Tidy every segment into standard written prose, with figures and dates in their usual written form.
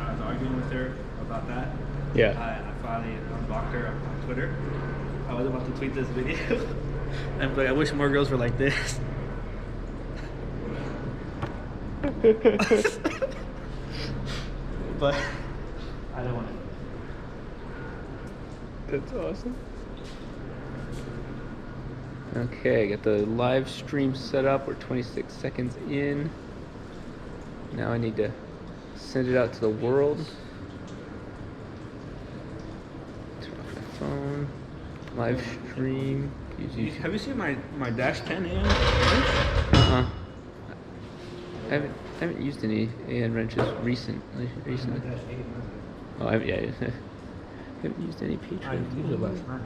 I was arguing with her about that. Yeah. I finally unblocked her on Twitter. I was about to tweet this video. I'm like, I wish more girls were like this. But I don't want to. That's awesome. Okay, got the live stream set up. We're 26 seconds in. Now I need to send it out to the world. Turn off my phone. Live stream. Have you seen my Dash 10 AM? Uh-huh. I haven't used any AN wrenches recently. Oh, I haven't used any Patreon.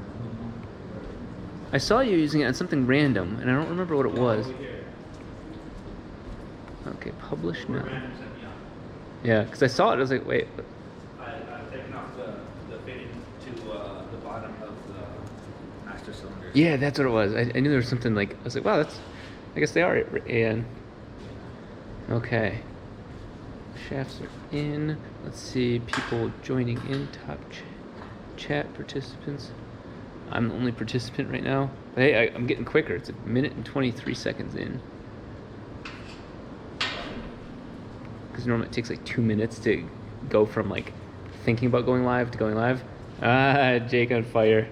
I saw you using it on something random, and I don't remember what it was. Okay, publish now. Yeah, because I saw it, I was like, wait. I've taken off the fitting to the bottom of the master cylinder. Yeah, that's what it was. I knew there was something like, I was like, wow, I guess they are AN. Okay. Shafts are in. Let's see, people joining in, top chat participants. I'm the only participant right now. But hey, I'm getting quicker. It's 1 minute and 23 seconds in. Because normally it takes like 2 minutes to go from like thinking about going live to going live. Ah, Jake on fire.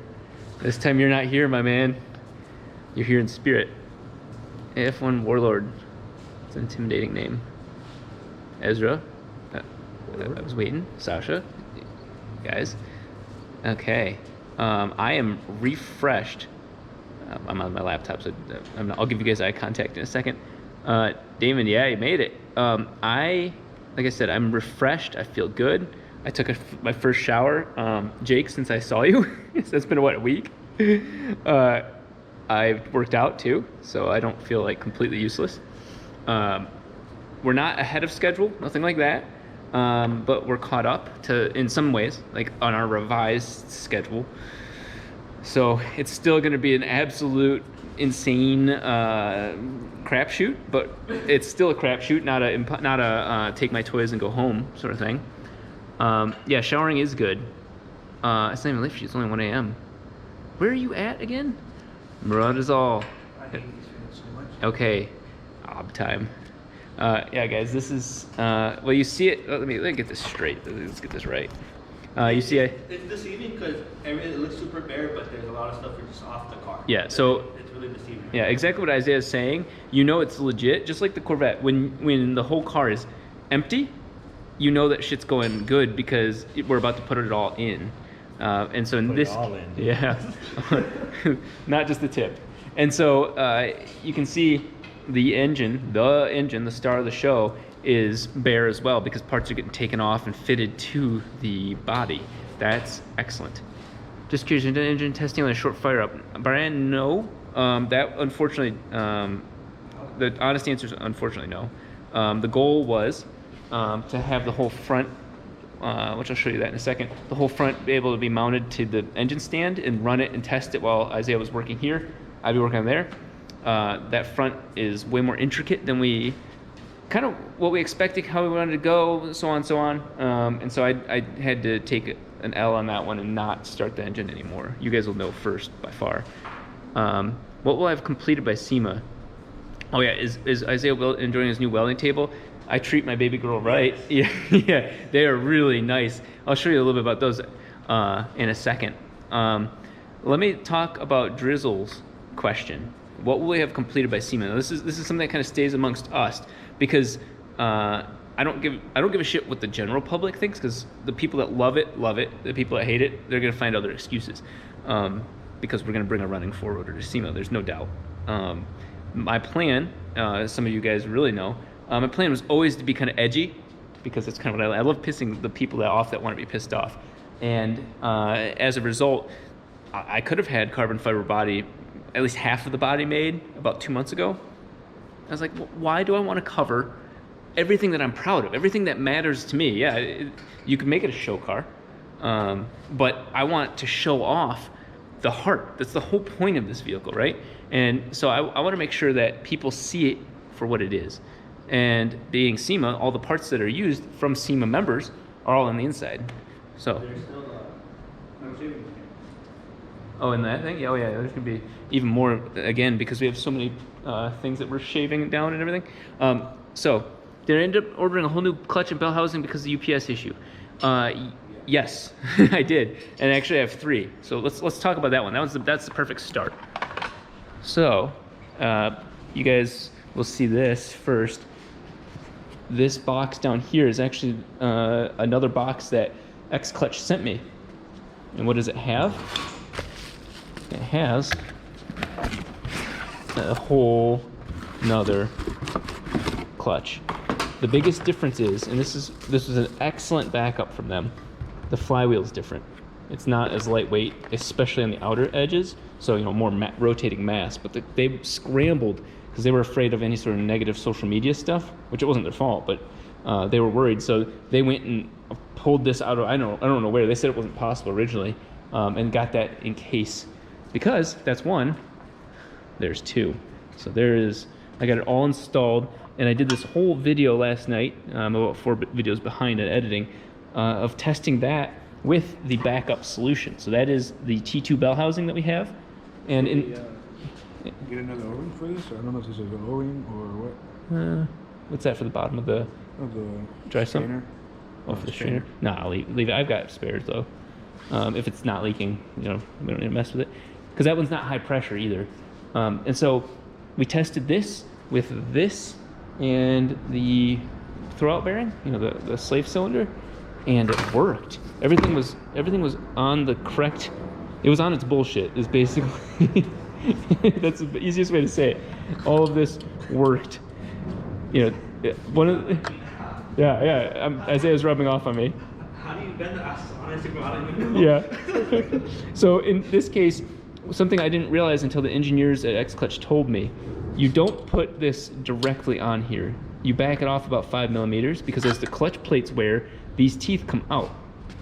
This time you're not here, my man. You're here in spirit. F1 Warlord. It's an intimidating name. Ezra. I was waiting. Sasha. Guys. Okay. I am refreshed. I'm on my laptop, so I'll give you guys eye contact in a second. Damon, yeah, you made it. Like I said, I'm refreshed. I feel good. I took my first shower. Jake, since I saw you, it's been what, a week? I've worked out too, so I don't feel like completely useless. We're not ahead of schedule, nothing like that. But we're caught up in some ways, like on our revised schedule. So it's still going to be an absolute insane crapshoot, but it's still a crapshoot, not a take my toys and go home sort of thing. Yeah, showering is good. It's not even late for you. It's only 1 a.m. Where are you at again? Murad is all. I hate these videos so much. Okay, ob time. Yeah, guys, this is well, you see it. Let me get this straight. Let's get this right. You see, it's deceiving because it looks super bare, but there's a lot of stuff that's just off the car. Yeah, so it's really deceiving. Yeah, exactly what Isaiah is saying. You know it's legit, just like the Corvette. When the whole car is empty, you know that shit's going good because we're about to put it all in. And so in this, yeah, not just the tip. And so you can see the engine, the star of the show, is bare as well because parts are getting taken off and fitted to the body. That's excellent. Just curious, engine testing on a short fire up. Brian, no. That unfortunately, the honest answer is unfortunately no. The goal was to have the whole front, which I'll show you that in a second, the whole front be able to be mounted to the engine stand and run it and test it while Isaiah was working here. I'd be working on there. That front is way more intricate than kind of what we expected, how we wanted to go, so on, so on. And so I had to take an L on that one and not start the engine anymore. You guys will know first by far. What will I have completed by SEMA? Oh yeah, is Isaiah enjoying his new welding table? I treat my baby girl right. Yeah, yeah, they are really nice. I'll show you a little bit about those in a second. Let me talk about Drizzle's question. What will we have completed by SEMA? Now, this is something that kind of stays amongst us because I don't give a shit what the general public thinks because the people that love it. The people that hate it, they're gonna find other excuses because we're gonna bring a running four-rotor to SEMA. There's no doubt. My plan, as some of you guys really know, my plan was always to be kind of edgy because that's kind of what I love pissing the people off that want to be pissed off. And as a result, I could have had carbon fiber body, at least half of the body made about 2 months ago. I was like, why do I want to cover everything that I'm proud of, everything that matters to me? Yeah, you can make it a show car, but I want to show off the heart. That's the whole point of this vehicle, right? And so I want to make sure that people see it for what it is. And being SEMA, all the parts that are used from SEMA members are all on the inside. So. There's still no shaving. Oh, and that thing? Yeah, oh yeah, there's gonna be even more again because we have so many things that we're shaving down and everything. So did I end up ordering a whole new clutch and bell housing because of the UPS issue? Yes, I did, and actually I have 3. So let's talk about that one. That's the perfect start. So you guys will see this first. This box down here is actually another box that X Clutch sent me. And what does it have? It has a whole nother clutch. The biggest difference is, and this was an excellent backup from them, the flywheel is different. It's not as lightweight, especially on the outer edges, so more rotating mass, but they scrambled because they were afraid of any sort of negative social media stuff, which it wasn't their fault, but they were worried, so they went and pulled this out of, I don't know where, they said it wasn't possible originally, and got that in case. Because that's 1, there's 2. So I got it all installed, and I did this whole video last night, about 4 videos behind in editing, of testing that with the backup solution. So that is the T2 bell housing that we have. And Get another O-ring for this? I don't know if this is an O-ring or what. What's that for the bottom of the dry sump? Strainer. Oh, for the strainer? Nah, I'll leave it. I've got spares though. If it's not leaking, we don't need to mess with it. Because that one's not high pressure either. And so we tested this with this and the throwout bearing, the slave cylinder, and it worked. Everything was on the correct. It was on its bullshit. Is basically that's the easiest way to say it. All of this worked. One of the, yeah. Isaiah's rubbing off on me. How do you bend the ass on Instagram? Yeah. So in this case, something I didn't realize until the engineers at X Clutch told me, you don't put this directly on here. You back it off about 5 millimeters because as the clutch plates wear, these teeth come out.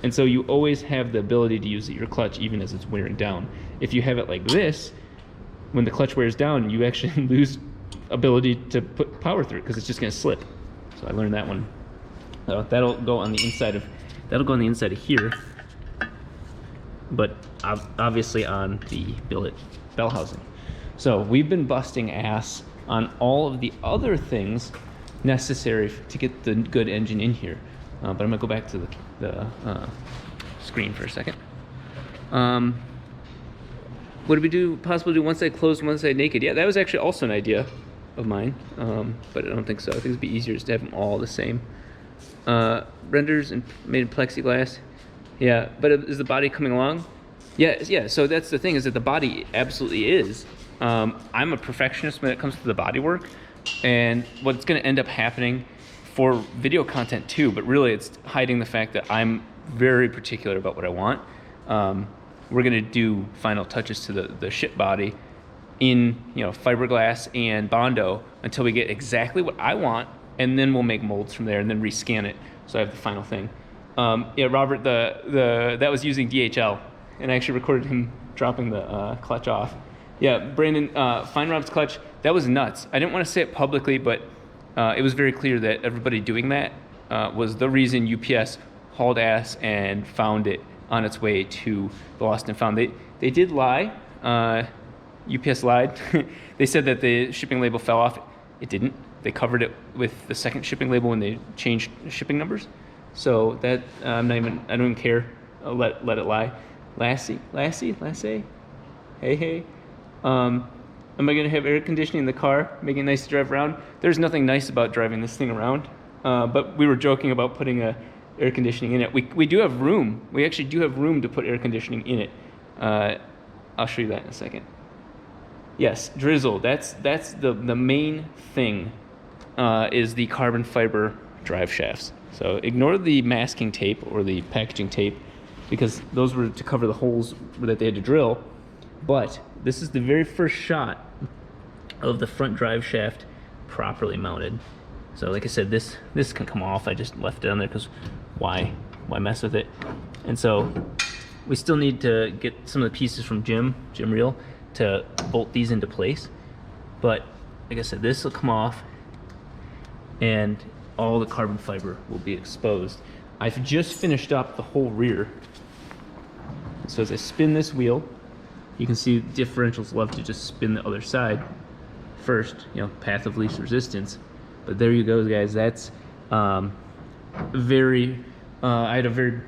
And so you always have the ability to use your clutch even as it's wearing down. If you have it like this, when the clutch wears down, you actually lose ability to put power through it because it's just going to slip. So I learned that one. That'll go on the inside of here, but obviously on the billet bell housing. So we've been busting ass on all of the other things necessary to get the good engine in here. But I'm gonna go back to the screen for a second. What did we possibly do one side closed, one side naked? Yeah, that was actually also an idea of mine, but I don't think so. I think it'd be easier just to have them all the same. Renders and made in plexiglass. Yeah, but is the body coming along? Yeah. So that's the thing, is that the body absolutely is. I'm a perfectionist when it comes to the body work, and what's going to end up happening for video content too, but really it's hiding the fact that I'm very particular about what I want. We're going to do final touches to the ship body in fiberglass and Bondo until we get exactly what I want, and then we'll make molds from there and then rescan it so I have the final thing. Yeah, Robert, that was using DHL, and I actually recorded him dropping the clutch off. Yeah, Brandon, Fine Rob's clutch, that was nuts. I didn't want to say it publicly, but it was very clear that everybody doing that was the reason UPS hauled ass and found it on its way to the Lost and Found. They did lie. UPS lied. They said that the shipping label fell off. It didn't. They covered it with the second shipping label when they changed shipping numbers. So that I don't even care. I'll let it lie. Lassie, hey. Am I gonna have air conditioning in the car, making it nice to drive around? There's nothing nice about driving this thing around. But we were joking about putting air conditioning in it. We do have room. We actually do have room to put air conditioning in it. I'll show you that in a second. Yes, drizzle. That's the main thing. Is the carbon fiber drive shafts. So ignore the masking tape or the packaging tape because those were to cover the holes that they had to drill. But this is the very first shot of the front drive shaft properly mounted. So like I said, this can come off. I just left it on there because why mess with it? And so we still need to get some of the pieces from Jim Reel to bolt these into place. But like I said, this will come off and all the carbon fiber will be exposed. I've just finished up the whole rear. So as I spin this wheel, you can see differentials love to just spin the other side first, you know, path of least resistance. But there you go, guys. That's very, I had a very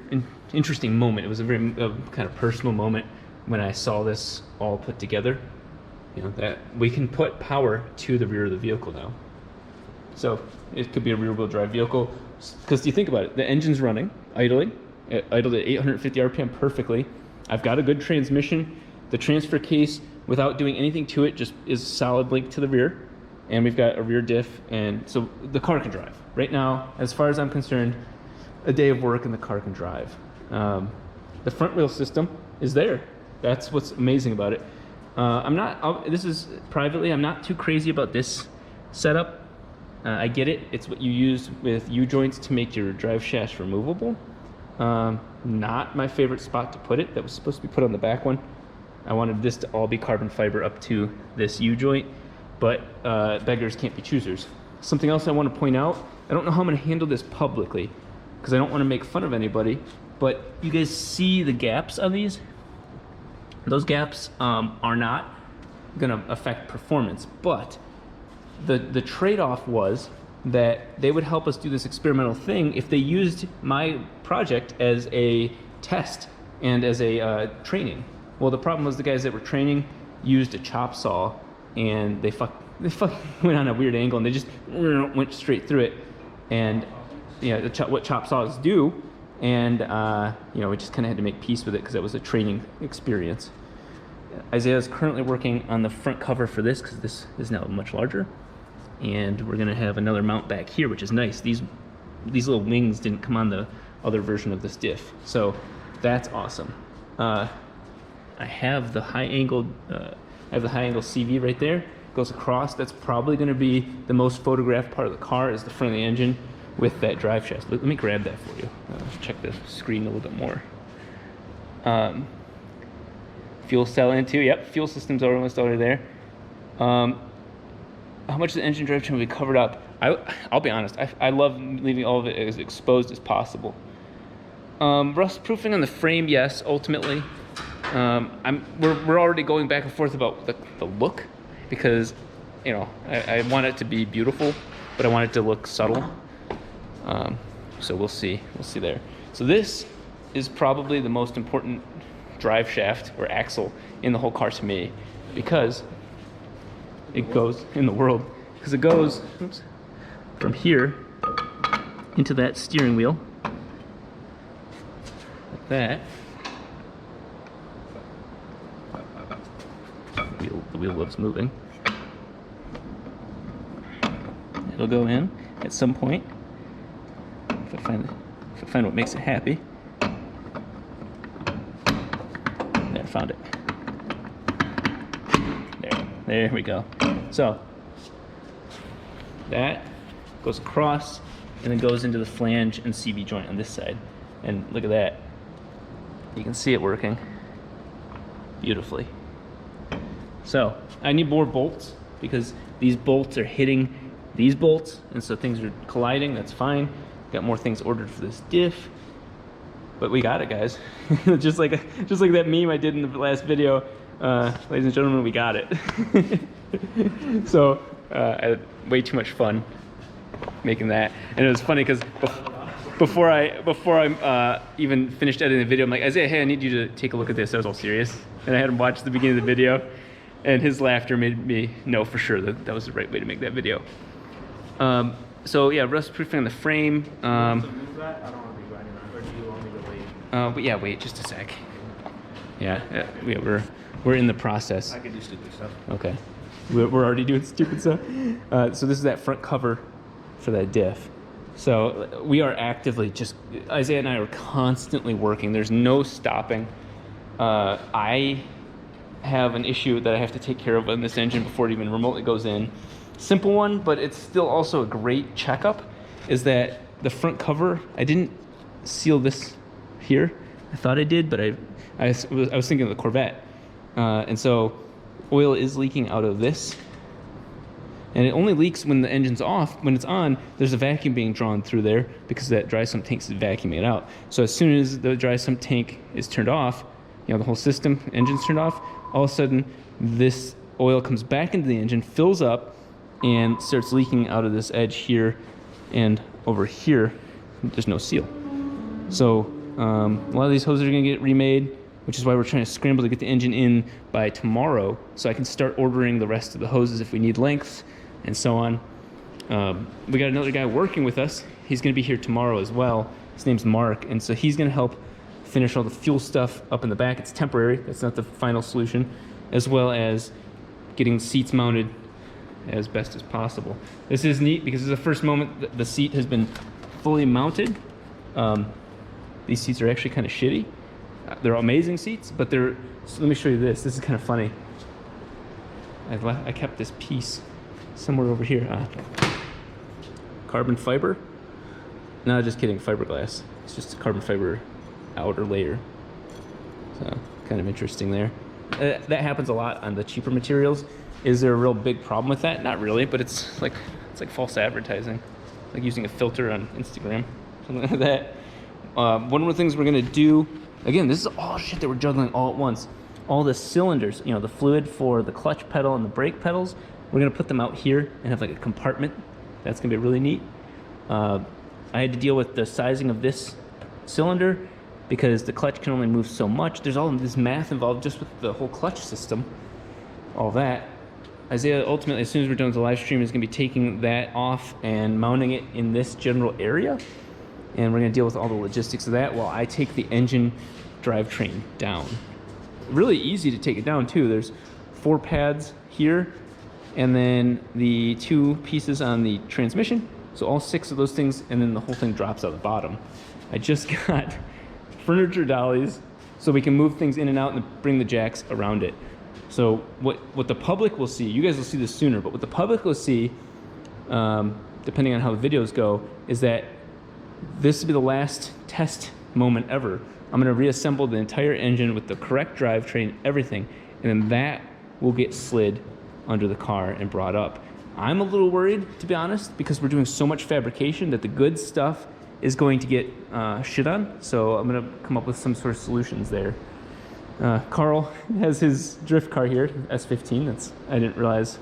interesting moment. It was a very kind of personal moment when I saw this all put together. You know, that we can put power to the rear of the vehicle now. So it could be a rear wheel drive vehicle. Because you think about it, the engine's running, idling, idled at 850 RPM perfectly. I've got a good transmission. The transfer case, without doing anything to it, just is a solid link to the rear. And we've got a rear diff, and so the car can drive. Right now, as far as I'm concerned, a day of work and the car can drive. The front wheel system is there. That's what's amazing about it. This is privately, I'm not too crazy about this setup. I get it. It's what you use with U-joints to make your drive shafts removable. Not my favorite spot to put it. That was supposed to be put on the back one. I wanted this to all be carbon fiber up to this U-joint, but beggars can't be choosers. Something else I want to point out, I don't know how I'm going to handle this publicly because I don't want to make fun of anybody, but you guys see the gaps on these? Those gaps are not going to affect performance, but the trade-off was that they would help us do this experimental thing if they used my project as a test and as a training. Well, the problem was the guys that were training used a chop saw, and they fucking went on a weird angle, and they just went straight through it. And you know, what chop saws do, and you know, we just kind of had to make peace with it because it was a training experience. Isaiah is currently working on the front cover for this because this is now much larger, and we're gonna have another mount back here, which is nice. These little wings didn't come on the other version of this diff, so that's awesome. I have the high angle CV right there. Goes across. That's probably going to be the most photographed part of the car, is the front of the engine with that drive shaft. Let me grab that for you. Check the screen a little bit more. Fuel cell in too. Yep, fuel system's almost already there. How much of the engine drivetrain will be covered up? I'll be honest. I love leaving all of it as exposed as possible. Rust proofing on the frame, yes. Ultimately, we're already going back and forth about the look, because you know I want it to be beautiful, but I want it to look subtle. So we'll see there. So this is probably the most important drive shaft or axle in the whole car to me, because it goes in the world, because it goes from here into that steering wheel like that. The wheel loves moving. It'll go in at some point if I find what makes it happy. There, found it. There we go. So that goes across and then goes into the flange and CV joint on this side. And look at that. You can see it working beautifully. So I need more bolts because these bolts are hitting these bolts, and so things are colliding. That's fine. Got more things ordered for this diff, but we got it, guys. just like that meme I did in the last video. Ladies and gentlemen, we got it. So I had way too much fun making that, and it was funny because before I even finished editing the video, I'm like, Isaiah, hey, I need you to take a look at this. I was all serious, and I had him watch the beginning of the video, and his laughter made me know for sure that was the right way to make that video. So yeah, rust proofing on the frame. I don't want to be grinding around, or do you want me to wait? But yeah, wait just a sec. Yeah, we're in the process. I can do stupid stuff. Okay, we're already doing stupid stuff. So this is that front cover for that diff. So we are actively Isaiah and I are constantly working. There's no stopping. I have an issue that I have to take care of on this engine before it even remotely goes in. Simple one, but it's still also a great checkup, is that the front cover, I didn't seal this here. I thought I did, but I was thinking of the Corvette. And so oil is leaking out of this And it only leaks when the engine's off. When it's on, there's a vacuum being drawn through there because that dry sump tank is vacuuming it out. So as soon as the dry sump tank is turned off, you know, the whole system, engine's turned off, all of a sudden this oil comes back into the engine, fills up, and starts leaking out of this edge here, and over here, there's no seal. So a lot of these hoses are gonna get remade, which is why we're trying to scramble to get the engine in by tomorrow so I can start ordering the rest of the hoses if we need lengths and so on. We got another guy working with us. He's gonna be here tomorrow as well. His name's Mark, and so he's gonna help finish all the fuel stuff up in the back. It's temporary, that's not the final solution, as well as getting seats mounted as best as possible. This is neat because this is the first moment the seat has been fully mounted. These seats are actually kind of shitty. They're amazing seats, but they're, so let me show you this. This is kind of funny. I kept this piece somewhere over here. Carbon fiber. No, just kidding, fiberglass. It's just a carbon fiber outer layer. So kind of interesting there. That happens a lot on the cheaper materials. Is there a real big problem with that? Not really, but it's like false advertising. Like using a filter on Instagram, something like that. One of the things we're gonna do, again, this is all shit that we're juggling all at once. All the cylinders, you know, the fluid for the clutch pedal and the brake pedals, we're gonna put them out here and have like a compartment. That's gonna be really neat. I had to deal with the sizing of this cylinder because the clutch can only move so much. There's all this math involved just with the whole clutch system, all that. Isaiah, ultimately, as soon as we're done with the live stream, is gonna be taking that off and mounting it in this general area. And we're gonna deal with all the logistics of that while I take the engine drivetrain down. Really easy to take it down too. There's 4 pads here, and then the 2 pieces on the transmission. So all 6 of those things, and then the whole thing drops out the bottom. I just got furniture dollies so we can move things in and out and bring the jacks around it. So what the public will see, you guys will see this sooner, but what the public will see, depending on how the videos go, is that this will be the last test moment ever. I'm gonna reassemble the entire engine with the correct drivetrain, everything, and then that will get slid under the car and brought up. I'm a little worried, to be honest, because we're doing so much fabrication that the good stuff is going to get shit on. So I'm gonna come up with some sort of solutions there. Carl has his drift car here, S15. I didn't realize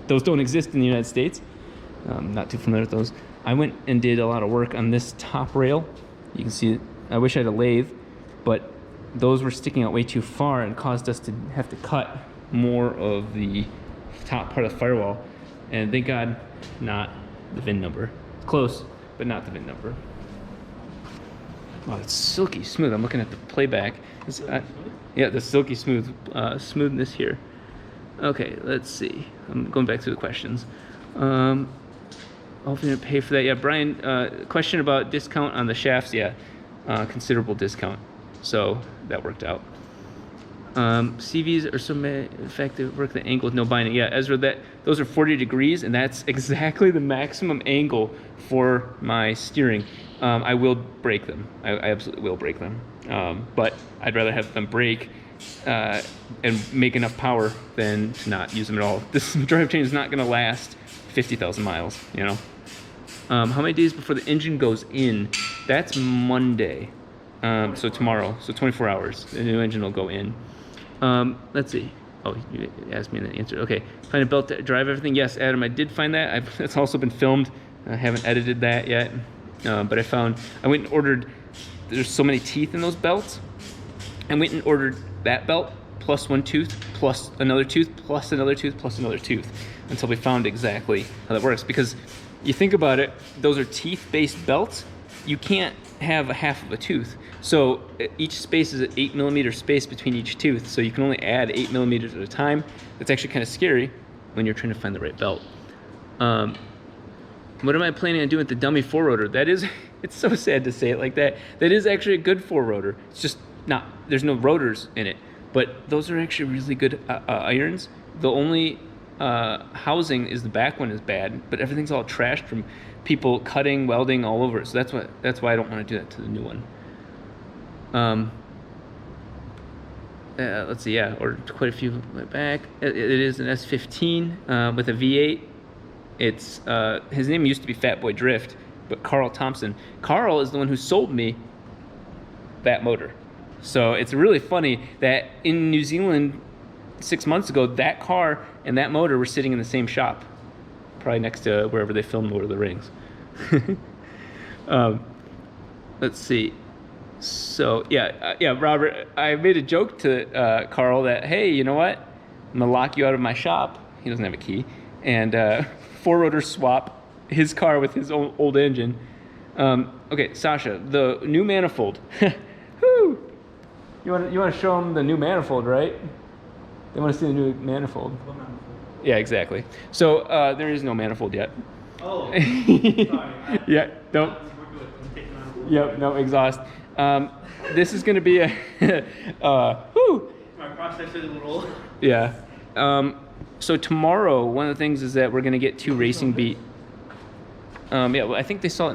those don't exist in the United States. Not too familiar with those. I went and did a lot of work on this top rail. You can see it. I wish I had a lathe, but those were sticking out way too far and caused us to have to cut more of the top part of the firewall. And thank God, not the VIN number. It's close, but not the VIN number. Wow, it's silky smooth. I'm looking at the playback. Yeah, the silky smooth smoothness here. Okay, let's see. I'm going back to the questions. Hopefully you didn't pay for that. Yeah, Brian, question about discount on the shafts. Yeah, considerable discount. So that worked out. CVs are so effective, work the angle with no binding. Yeah, Ezra, those are 40 degrees, and that's exactly the maximum angle for my steering. I will break them. I absolutely will break them. But I'd rather have them break and make enough power than to not use them at all. This drivetrain is not going to last 50,000 miles, you know? How many days before the engine goes in? That's Monday. So tomorrow, so 24 hours, the new engine will go in. Let's see. Oh, you asked me and then answered. Okay, find a belt to drive everything. Yes, Adam, I did find that. It's also been filmed. I haven't edited that yet. But I went and ordered, there's so many teeth in those belts. I went and ordered that belt, plus 1 tooth, plus another tooth, plus another tooth, plus another tooth, until we found exactly how that works. Because you think about it, those are teeth-based belts. You can't have a half of a tooth. So each space is an 8mm space between each tooth. So you can only add 8mm at a time. That's actually kind of scary when you're trying to find the right belt. What am I planning on doing with the dummy 4-rotor? That is, it's so sad to say it like that. That is actually a good 4-rotor. It's just not, there's no rotors in it. But those are actually really good irons. The only housing is the back one is bad, but everything's all trashed from people cutting, welding all over it. So that's why I don't want to do that to the new one. Let's see, yeah, ordered quite a few back. It is an S15 with a V8. It's his name used to be Fat Boy Drift, but Carl Thompson. Carl is the one who sold me that motor. So it's really funny that in New Zealand 6 months ago, that car and that motor were sitting in the same shop, probably next to wherever they filmed Lord of the Rings. Let's see. So yeah, Robert, I made a joke to Carl that, hey, you know what? I'm gonna lock you out of my shop. He doesn't have a key, and four-rotor swap his car with his old engine. Okay, Sasha, the new manifold. Woo! You want to show them the new manifold, right? They want to see the new manifold. What manifold? Yeah, exactly. So there is no manifold yet. Oh, sorry. Yeah, don't. Yep, no exhaust. This is going to be a. Woo! My processor is a little. Yeah. So tomorrow, one of the things is that we're going to get 2 Racing Beat. Yeah, well, I think they saw it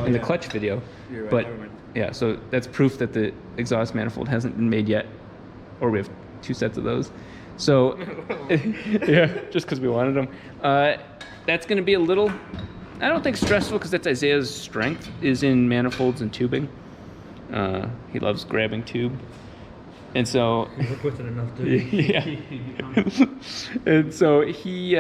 in the clutch video. You're right, But never mind. yeah, so that's proof that the exhaust manifold hasn't been made yet, or we have 2 sets of those. So yeah, just because we wanted them. That's going to be a little, I don't think stressful, because that's Isaiah's strength, is in manifolds and tubing. He loves grabbing tube. And so We're twisted enough to. yeah. And so he's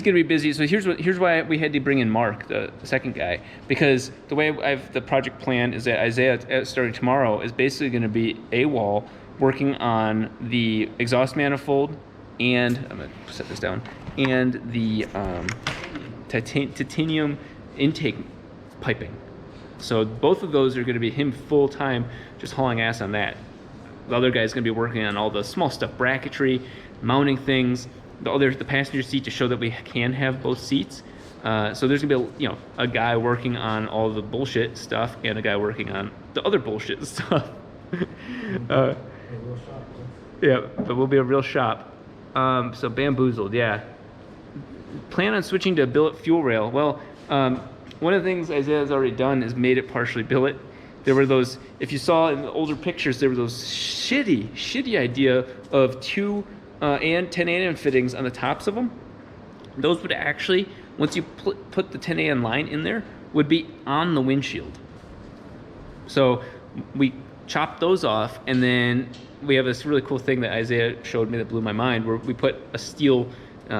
gonna be busy. So here's why we had to bring in Mark, the second guy, because the way the project plan is that Isaiah, starting tomorrow, is basically going to be AWOL working on the exhaust manifold, and I'm gonna set this down, and the titanium intake piping. So both of those are going to be him full time, just hauling ass on that. The other guy's going to be working on all the small stuff, bracketry, mounting things, the passenger seat to show that we can have both seats. So there's going to be a guy working on all the bullshit stuff and a guy working on the other bullshit stuff. Yeah, but we'll be a real shop. So bamboozled, yeah. Plan on switching to a billet fuel rail. Well, one of the things Isaiah's already done is made it partially billet. There were those, if you saw in the older pictures, there were those shitty idea of 2 and 10AN fittings on the tops of them. Those would actually, once you put the 10AN line in there, would be on the windshield. So we chopped those off, and then we have this really cool thing that Isaiah showed me that blew my mind, where we put a steel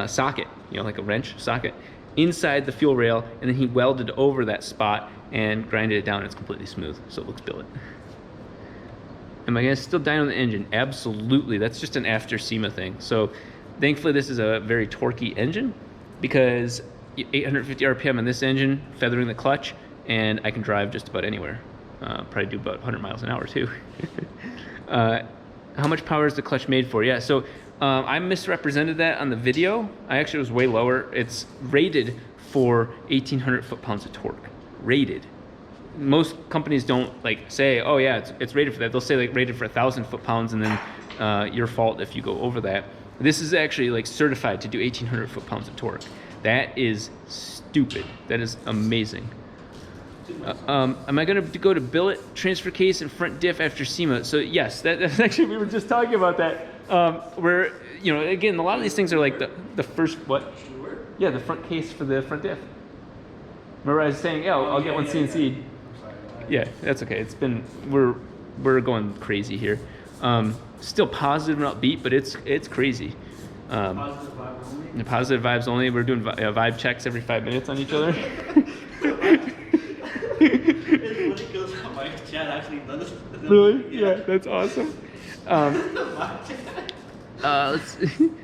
socket, like a wrench socket, inside the fuel rail, and then he welded over that spot and grinded it down. It's completely smooth, so it looks billet. Am I gonna still dyno the engine? Absolutely. That's just an after SEMA thing. So thankfully this is a very torquey engine, because 850 RPM on this engine, feathering the clutch, and I can drive just about anywhere. Probably do about 100 miles an hour too. How much power is the clutch made for? Yeah, so I misrepresented that on the video. I actually was way lower. It's rated for 1,800 foot-pounds of torque. Rated. Most companies don't say, oh yeah, it's rated for that. They'll say rated for 1,000 foot-pounds, and then your fault if you go over that. This is actually certified to do 1,800 foot-pounds of torque. That is stupid. That is amazing. Am I going to go to billet, transfer case, and front diff after SEMA? So yes, that's actually, we were just talking about that. Where, again, a lot of these things are the first, what? Yeah, the front case for the front diff. Remember I was saying, yeah, I'll get one CNC'd. Yeah, that's okay. It's been, we're going crazy here. Still positive and upbeat, but it's crazy. Positive vibes only. We're doing vibe checks every 5 minutes on each other. It's funny because my chat actually does. Really? Yeah, that's awesome.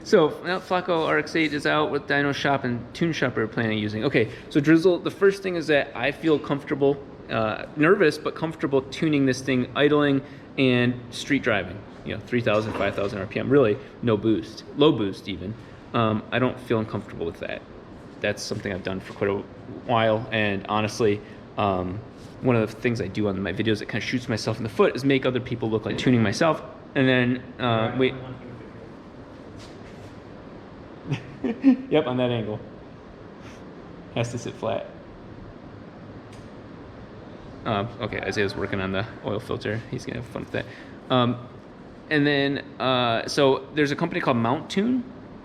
So Flacco RX-8 is out. What dyno shop and tune shop are we planning on using? Okay, so Drizzle, the first thing is that I feel comfortable, nervous, but comfortable tuning this thing idling and street driving. 3,000, 5,000 RPM, really no boost, low boost even. I don't feel uncomfortable with that. That's something I've done for quite a while, and honestly, one of the things I do on my videos that kind of shoots myself in the foot is make other people look like tuning myself, and then wait. Yep, on that angle. Has to sit flat. Okay, Isaiah's working on the oil filter. He's gonna have fun with that. And then, so there's a company called Mount Tune.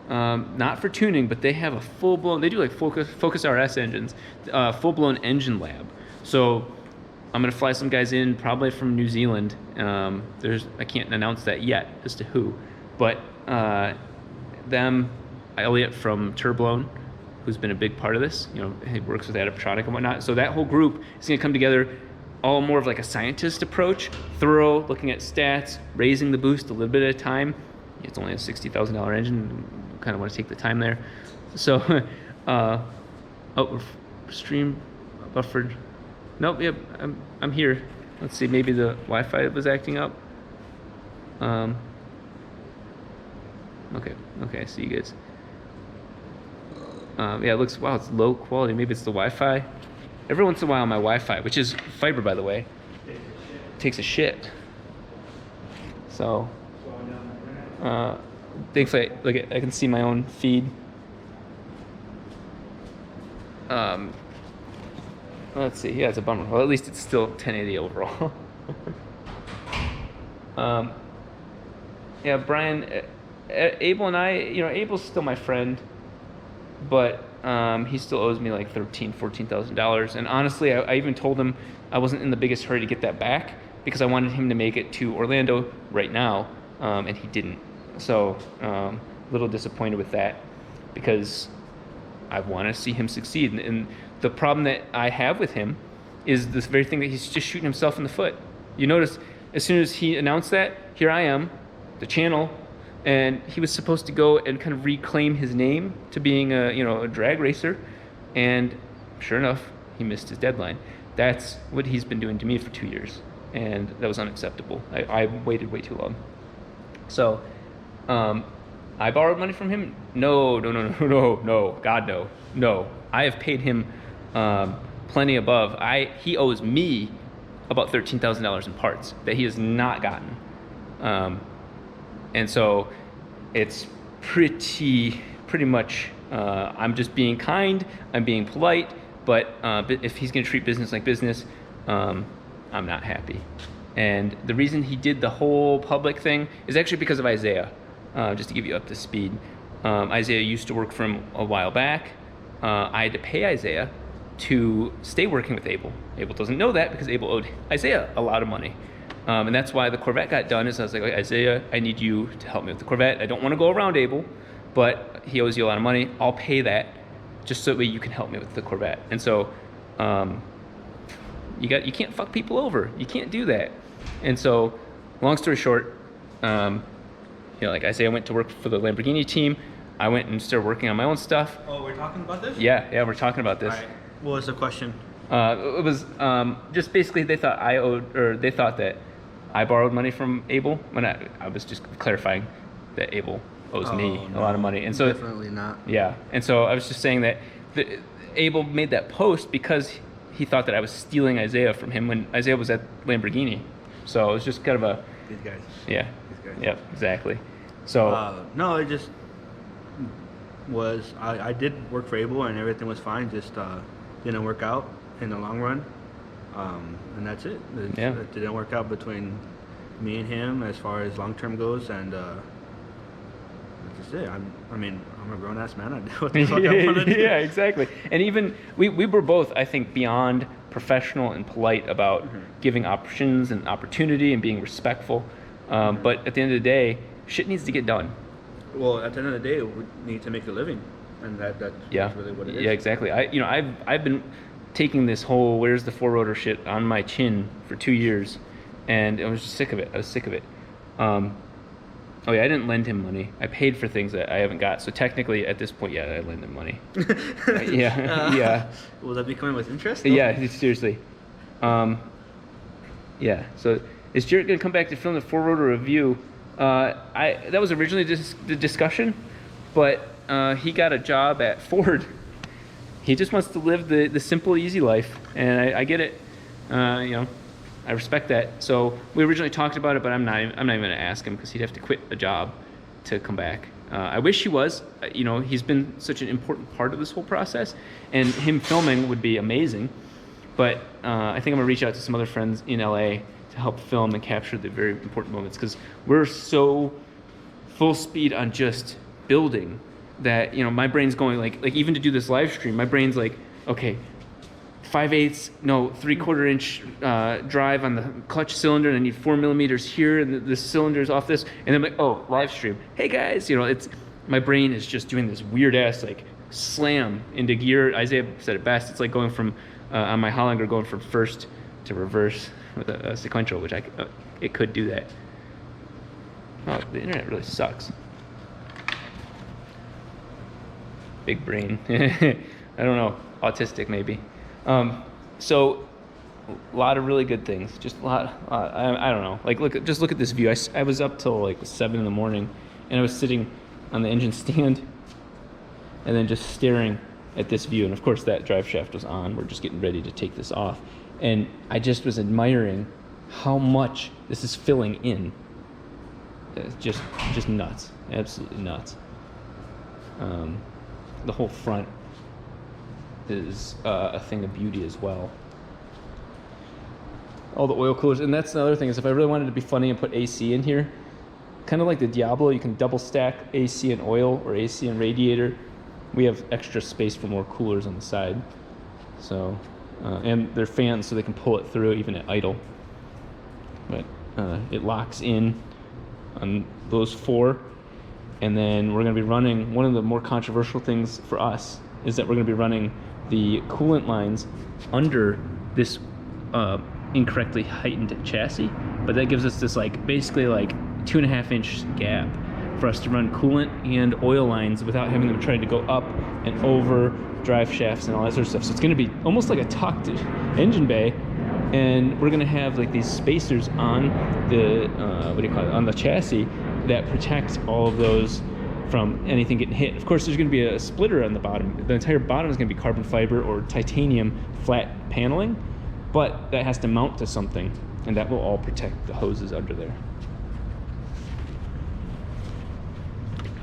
not for tuning, but they have a full-blown, they do like Focus RS engines, full-blown engine lab. So I'm going to fly some guys in probably from New Zealand. I can't announce that yet as to who, but Elliot from Turblown, who's been a big part of this, he works with Adaptronic and whatnot. So that whole group is going to come together, all more of like a scientist approach, thorough, looking at stats, raising the boost a little bit at a time. It's only a $60,000 engine. Kind of want to take the time there. So, stream buffered. Nope. Yep. I'm here. Let's see. Maybe the Wi-Fi was acting up. Okay. I see you guys. Yeah, it looks, wow, it's low quality. Maybe it's the Wi-Fi. Every once in a while, my Wi-Fi, which is fiber, by the way, takes a shit. So, thankfully, look, I can see my own feed. Let's see. Yeah, it's a bummer. Well, at least it's still 1080 overall. Yeah, Brian, Abel and I, Abel's still my friend, but he still owes me like $14,000. And honestly, I even told him I wasn't in the biggest hurry to get that back because I wanted him to make it to Orlando right now, and he didn't. So a little disappointed with that because I want to see him succeed. And the problem that I have with him is this very thing that he's just shooting himself in the foot. You notice as soon as he announced that, here I am, the channel, and he was supposed to go and kind of reclaim his name to being a drag racer, and sure enough, he missed his deadline. That's what he's been doing to me for 2 years, and that was unacceptable. I waited way too long. So I borrowed money from him? No, God, no. I have paid him plenty above. He owes me about $13,000 in parts that he has not gotten. And so it's pretty much, I'm just being kind, I'm being polite, but if he's gonna treat business like business, I'm not happy. And the reason he did the whole public thing is actually because of Isaiah, just to give you up to speed. Isaiah used to work for him a while back. I had to pay Isaiah to stay working with Abel. Abel doesn't know that because Abel owed Isaiah a lot of money. And that's why the Corvette got done, is I was like, Isaiah, I need you to help me with the Corvette. I don't want to go around Abel, but he owes you a lot of money. I'll pay that just so that you can help me with the Corvette. And so you can't fuck people over. You can't do that. And so, long story short, like Isaiah went to work for the Lamborghini team. I went and started working on my own stuff. Oh, we're talking about this? Yeah, we're talking about this. All right. What was the question? It was just basically they thought that I borrowed money from Abel when I was just clarifying that Abel owes me a lot of money. And so definitely not. Yeah. And so I was just saying that Abel made that post because he thought that I was stealing Isaiah from him when Isaiah was at Lamborghini. So it was just kind of These guys. Yeah. These guys. Yep, exactly. So no, it just was, I did work for Abel and everything was fine, just didn't work out in the long run. And that's it. It didn't work out between me and him as far as long term goes, and that's just it. I'm a grown ass man. I do what the fuck I want to do. Yeah, exactly. And even we were both, I think, beyond professional and polite about giving options and opportunity and being respectful. But at the end of the day, shit needs to get done. Well, at the end of the day, we need to make a living, and that's really what it is. Yeah, exactly. I've been taking this whole where's the four rotor shit on my chin for 2 years, and I was just sick of it. Oh yeah, I didn't lend him money. I paid for things that I haven't got. So technically, at this point, yeah, I lend him money. Yeah. Will that be coming with interest, though? Yeah, seriously. Yeah. So is Jarrett gonna come back to film the four rotor review? That was originally the discussion, but he got a job at Ford. He just wants to live the simple, easy life, and I get it. I respect that. So we originally talked about it, but I'm not even going to ask him because he'd have to quit a job to come back. I wish he was. He's been such an important part of this whole process, and him filming would be amazing. But I think I'm gonna reach out to some other friends in LA to help film and capture the very important moments, because we're so full speed on just building that, my brain's going like even to do this live stream, my brain's like, okay, 5/8, no, 3/4 inch drive on the clutch cylinder, and I need 4 millimeters here, and the cylinder's off this, and then I'm like, oh, live stream. Hey guys, it's my brain is just doing this weird ass like slam into gear. Isaiah said it best. It's like going from on my Hollander going from first to reverse with a sequential, which it could do that. Oh, the internet really sucks. Big brain. I don't know, autistic maybe. So a lot of really good things. Just a lot. I don't know. Like look at this view. I was up till like 7 in the morning, and I was sitting on the engine stand, and then just staring at this view. And of course that drive shaft was on. We're just getting ready to take this off, and I just was admiring how much this is filling in. It's just nuts. Absolutely nuts. The whole front is a thing of beauty as well. All the oil coolers, and that's another thing, is if I really wanted to be funny and put AC in here, kind of like the Diablo, you can double stack AC and oil or AC and radiator. We have extra space for more coolers on the side. So, and they're fans so they can pull it through even at idle. But it locks in on those 4. And then we're going to be running, one of the more controversial things for us is that we're going to be running the coolant lines under this incorrectly heightened chassis, but that gives us this basically 2.5 inch gap for us to run coolant and oil lines without having them trying to go up and over drive shafts and all that sort of stuff. So it's going to be almost like a tucked engine bay, and we're going to have these spacers on the on the chassis that protect all of those from anything getting hit. Of course, there's going to be a splitter on the bottom. The entire bottom is going to be carbon fiber or titanium flat paneling, but that has to mount to something, and that will all protect the hoses under there.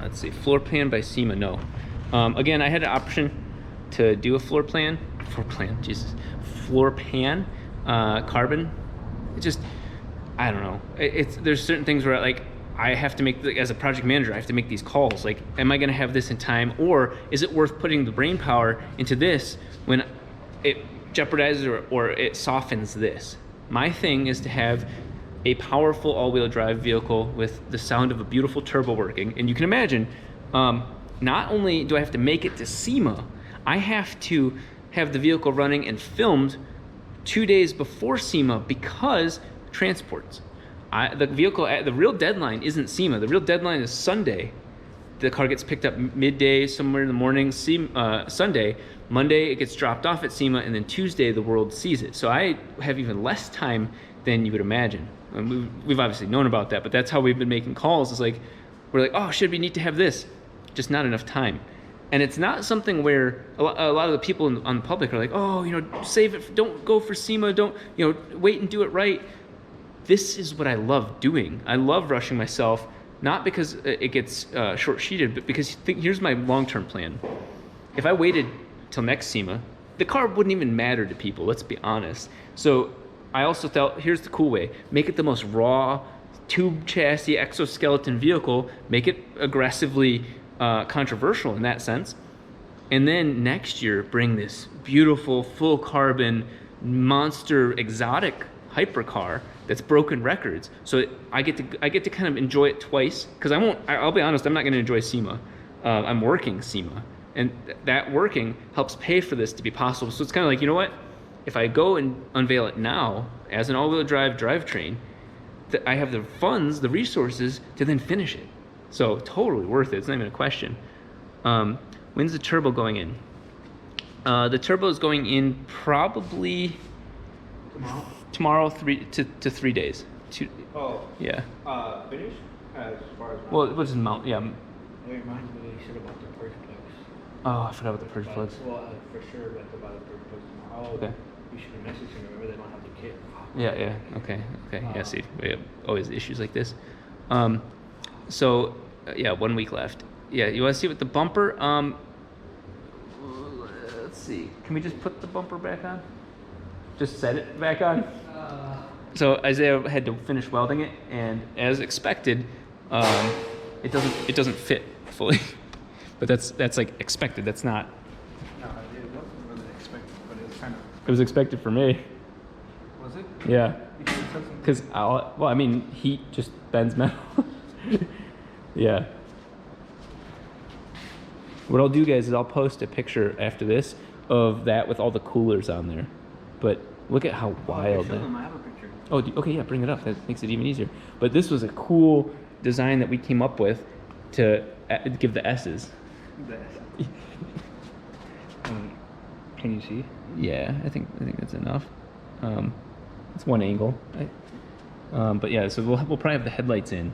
Let's see, floor pan by SEMA, no. Again, I had an option to do a floor pan, carbon. It just, I don't know. There's certain things where I have to make, as a project manager, I have to make these calls. Am I going to have this in time, or is it worth putting the brain power into this when it jeopardizes or it softens this? My thing is to have a powerful all-wheel drive vehicle with the sound of a beautiful turbo working. And you can imagine, not only do I have to make it to SEMA, I have to have the vehicle running and filmed 2 days before SEMA because transports. The real deadline isn't SEMA. The real deadline is Sunday. The car gets picked up midday, somewhere in the morning, Sunday. Monday, it gets dropped off at SEMA, and then Tuesday, the world sees it. So I have even less time than you would imagine. And we've obviously known about that, but that's how we've been making calls. It's we're like, oh, should we need to have this? Just not enough time. And it's not something where a lot of the people on the public are like, oh, save it, don't go for SEMA, don't, wait and do it right. This is what I love doing. I love rushing myself, not because it gets short-sheeted, but because here's my long-term plan. If I waited till next SEMA, the car wouldn't even matter to people, let's be honest. So I also thought, here's the cool way. Make it the most raw, tube chassis, exoskeleton vehicle. Make it aggressively controversial in that sense. And then next year, bring this beautiful, full carbon, monster, exotic hypercar that's broken records. So I get to kind of enjoy it twice, because I'll be honest, I'm not going to enjoy SEMA. I'm working SEMA, and that working helps pay for this to be possible. So it's kind of you know what? If I go and unveil it now as an all-wheel drive drivetrain, I have the funds, the resources to then finish it. So totally worth it. It's not even a question. When's the turbo going in? The turbo is going in probably tomorrow 3 to 3 days. Yeah. Finish? As far as Well, it was in mount. Yeah. It reminds me what you said about the purge plugs. Oh, I forgot about the purge plugs. Well, for sure, about the purge plugs tomorrow. Okay. You should have messaged them. Remember, they don't have the kit. Yeah. Okay. Yeah. See, we have always issues like this. So, yeah, 1 week left. Yeah, you want to see what the bumper? Let's see. Can we just put the bumper back on? Just set it back on. So Isaiah had to finish welding it, and as expected, it doesn't fit fully. But that's like expected. That's not. No, it wasn't really expected, but it was kind of. It was expected for me. Was it? Yeah. Because Because well, I mean, heat just bends metal. Yeah. What I'll do, guys, is I'll post a picture after this of that with all the coolers on there. But look at how wild that. I have a picture. Oh, okay, yeah, bring it up. That makes it even easier. But this was a cool design that we came up with to give the S's. Can you see? Yeah, I think that's enough. It's one angle. But yeah, so we'll probably have the headlights in.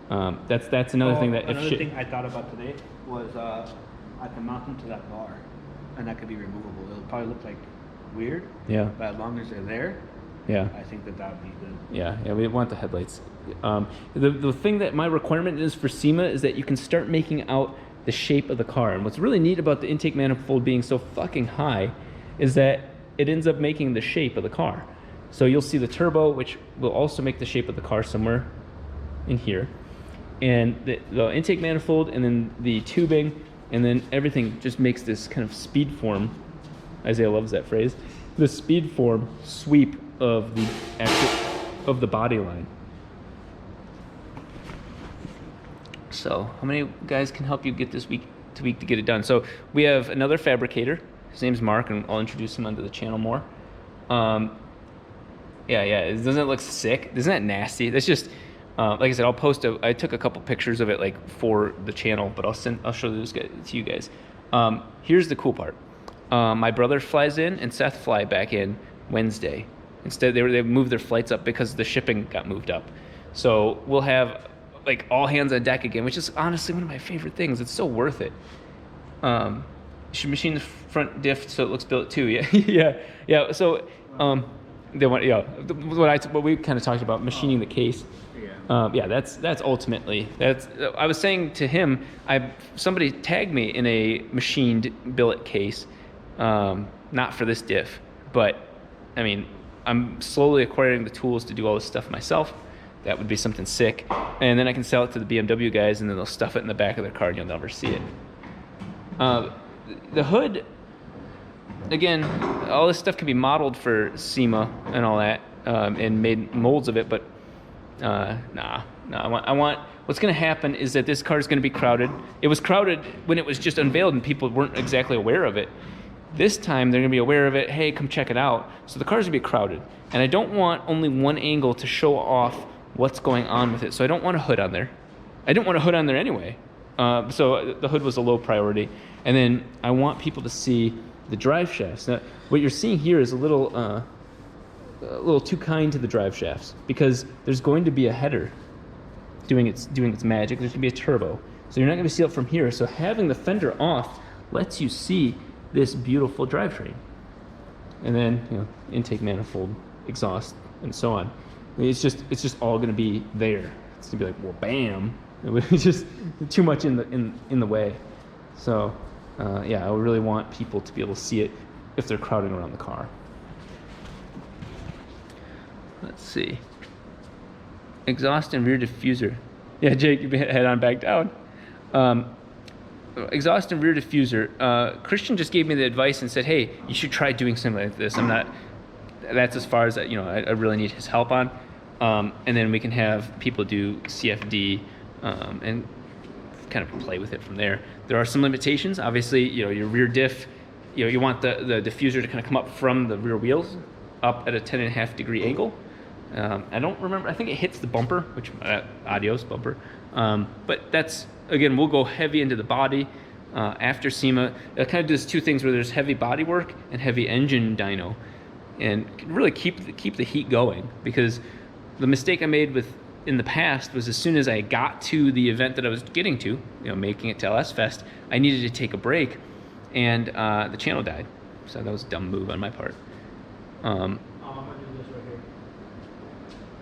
That's another thing that if another thing I thought about today was I can mount them to that bar, and that could be removable. It'll probably look like weird. Yeah. But as long as they're there, Yeah. I think that would be good. Yeah, we want the headlights. The thing that my requirement is for SEMA is that you can start making out the shape of the car. And what's really neat about the intake manifold being so fucking high is that it ends up making the shape of the car. So you'll see the turbo, which will also make the shape of the car somewhere in here. And the intake manifold, and then the tubing, and then everything just makes this kind of speed form. Isaiah loves that phrase. The speed form sweep of the body line. So how many guys can help you get this week to get it done? So we have another fabricator. His name's Mark, and I'll introduce him onto the channel more. Yeah, doesn't it look sick? Isn't that nasty? That's just like I said, I took a couple pictures of it like for the channel, but I'll show this to you guys. Here's the cool part. My brother flies in and Seth fly back in Wednesday. Instead, they moved their flights up because the shipping got moved up. So we'll have like all hands on deck again, which is honestly one of my favorite things. It's so worth it. You should machine the front diff so it looks built too. Yeah, yeah. So they want what we kind of talked about, machining the case. Yeah, that's ultimately I was saying to him, somebody tagged me in a machined billet case, not for this diff, but I mean, I'm slowly acquiring the tools to do all this stuff myself. That would be something sick, and then I can sell it to the BMW guys, and then they'll stuff it in the back of their car, and you'll never see it. The hood, again, all this stuff can be modeled for SEMA and all that, and made molds of it, but nah. I want. What's going to happen is that this car is going to be crowded. It was crowded when it was just unveiled and people weren't exactly aware of it. This time they're going to be aware of it. Hey, come check it out. So the car's going to be crowded, and I don't want only one angle to show off what's going on with it. So I don't want a hood on there. I didn't want a hood on there anyway. So the hood was a low priority, and then I want people to see the drive shafts. Now, what you're seeing here is a little too kind to the drive shafts, because there's going to be a header doing its magic. There's going to be a turbo, so you're not going to see it from here. So having the fender off lets you see this beautiful drivetrain, and then intake manifold, exhaust, and so on. I mean, it's just all going to be there. It's going to be like, well, bam. It would be just too much in the way. So yeah, I really want people to be able to see it if they're crowding around the car. Let's see. Exhaust and rear diffuser. Yeah, Jake, you head on back down. Exhaust and rear diffuser. Christian just gave me the advice and said, hey, you should try doing something like this. That's as far as I really need his help on. And then we can have people do CFD and kind of play with it from there. There are some limitations. Obviously, your rear diff, you want the diffuser to kind of come up from the rear wheels up at a 10.5 degree angle. I don't remember. I think it hits the bumper, which adios bumper. But that's, again, we'll go heavy into the body after SEMA. It kind of does two things where there's heavy body work and heavy engine dyno, and really keep the heat going, because the mistake I made in the past was as soon as I got to the event that I was getting to, making it to LS Fest, I needed to take a break, and the channel died. So that was a dumb move on my part. I'm gonna do this right here.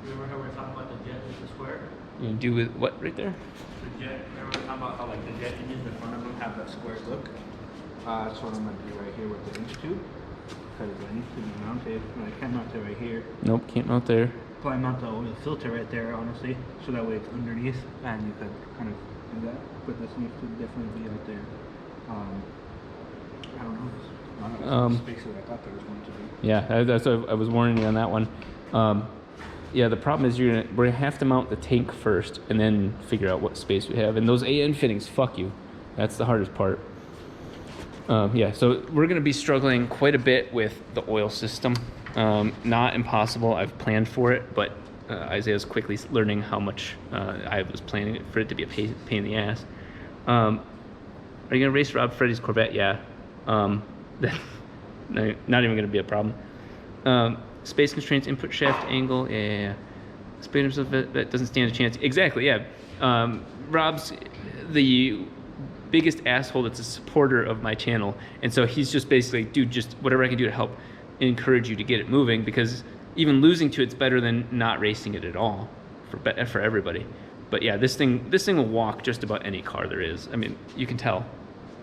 Remember how we were talking about the jet with the square? You do with what right there? The jet. Remember we were talking about how the jet engines in front of them have that square look? That's what I'm gonna do right here with the inch tube, because it needs to be mounted. I can't mount it right here. Nope, can't mount there. Probably mount the oil filter right there, honestly, so that way it's underneath, and you can kind of do that, but this needs to definitely be out there. I don't know. Space that I thought there was going to be. Yeah, that's what I was warning you on that one. Yeah, the problem is we're gonna have to mount the tank first and then figure out what space we have. And those AN fittings, fuck you. That's the hardest part. Yeah, so we're gonna be struggling quite a bit with the oil system. Not impossible, I've planned for it, but Isaiah's quickly learning how much I was planning for it to be a pain in the ass. Are you gonna race Rob Freddy's Corvette? Yeah. Not even gonna be a problem. Space constraints, input shaft angle, yeah. Space that doesn't stand a chance. Exactly, yeah. Rob's the biggest asshole that's a supporter of my channel, and so he's just basically, dude, just whatever I can do to help encourage you to get it moving, because even losing to it's better than not racing it at all for everybody. But yeah, this thing will walk just about any car there is. I mean, you can tell.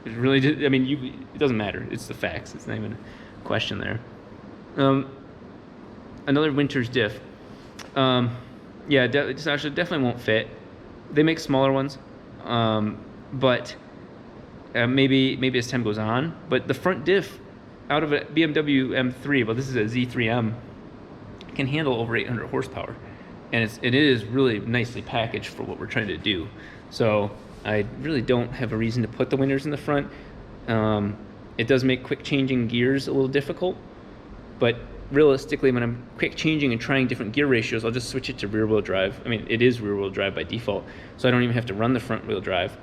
It really, I mean, it doesn't matter. It's the facts. It's not even a question there. Another winter's diff. Yeah, this actually definitely won't fit. They make smaller ones, but maybe as time goes on. But the front diff out of a BMW M3, well, this is a Z3M, can handle over 800 horsepower, and it is really nicely packaged for what we're trying to do. So I really don't have a reason to put the winters in the front. It does make quick changing gears a little difficult, but realistically, when I'm quick changing and trying different gear ratios, I'll just switch it to rear wheel drive. I mean, it is rear wheel drive by default, so I don't even have to run the front wheel drive,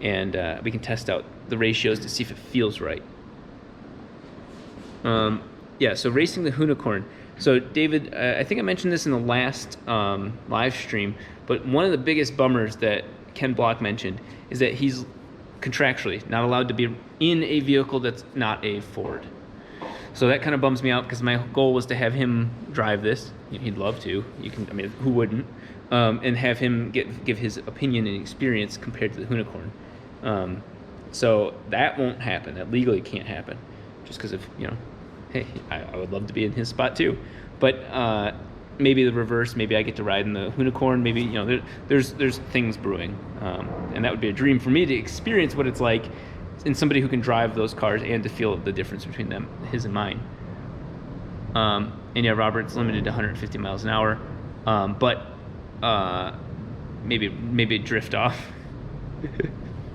and we can test out the ratios to see if it feels right. Yeah, so racing the Unicorn. So David, I think I mentioned this in the last live stream, but one of the biggest bummers that Ken Block mentioned is that he's contractually not allowed to be in a vehicle that's not a Ford. So that kind of bums me out, because my goal was to have him drive this. He'd love to. You can, I mean, who wouldn't? And have him give his opinion and experience compared to the Unicorn. So that won't happen. That legally can't happen, just because of, you know, hey, I would love to be in his spot too. But maybe the reverse. Maybe I get to ride in the Unicorn. Maybe, you know, there's things brewing, and that would be a dream for me to experience what it's like in somebody who can drive those cars and to feel the difference between them, his and mine. And yeah, Robert's limited to 150 miles an hour, but maybe drift off.